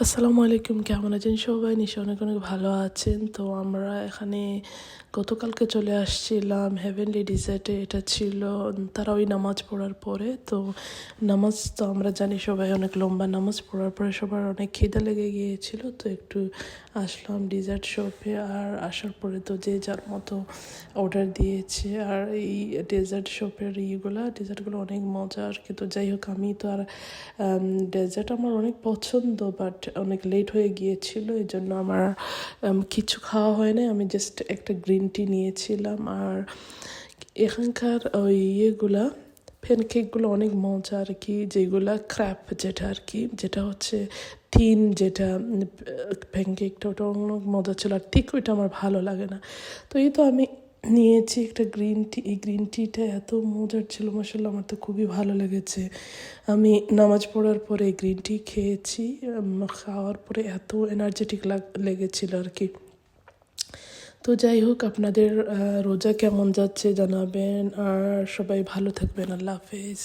আসসালামু আলাইকুম, কেমন আছেন সবাই? নিশ্চয় অনেক অনেক ভালো আছেন। তো আমরা এখানে গতকালকে চলে আসছিলাম হেভেনলি ডিজার্টে। এটা ছিল তারাওই নামাজ পড়ার পরে। তো নামাজ তো আমরা জানি সবাই অনেক লম্বা নামাজ পড়ার পরে সবার অনেক খিদে লেগে গিয়েছিল, তো একটু আসলাম ডিজার্ট শপে। আর আসার পরে তো যে যার মতো অর্ডার দিয়েছে। আর এই ডেজার্ট শপের ডেজার্টগুলো অনেক মজার, কিন্তু যাই হোক আমি তো আর ডেজার্ট আমার অনেক পছন্দ, বাট অনেক লেট হয়ে গিয়েছিল, এই জন্য আমার কিছু খাওয়া হয় না। আমি জাস্ট একটা গ্রিন টি নিয়েছিলাম। আর এখানকার ওই প্যানকেকগুলো অনেক মজা আর কি, যেগুলা ক্র্যাপ যেটা আর কি, যেটা হচ্ছে থিন, যেটা প্যানকেকটা ওটা অনেক মজা ছিল। আর ঠিক ওইটা আমার ভালো লাগে না। তো এই তো আমি নিয়েছি একটা গ্রিন টি। এই গ্রিন টিটা এত মজার ছিল, মাসাল্লাহ আমার তো খুবই ভালো লেগেছে। আমি নামাজ পড়ার পরে গ্রিন টি খেয়েছি। খাওয়ার পরে এত এনার্জেটিক লেগেছিল আর কি। তো যাই হোক, আপনাদের রোজা কেমন যাচ্ছে জানাবেন। আর সবাই ভালো থাকবেন। আল্লাহ হাফেজ।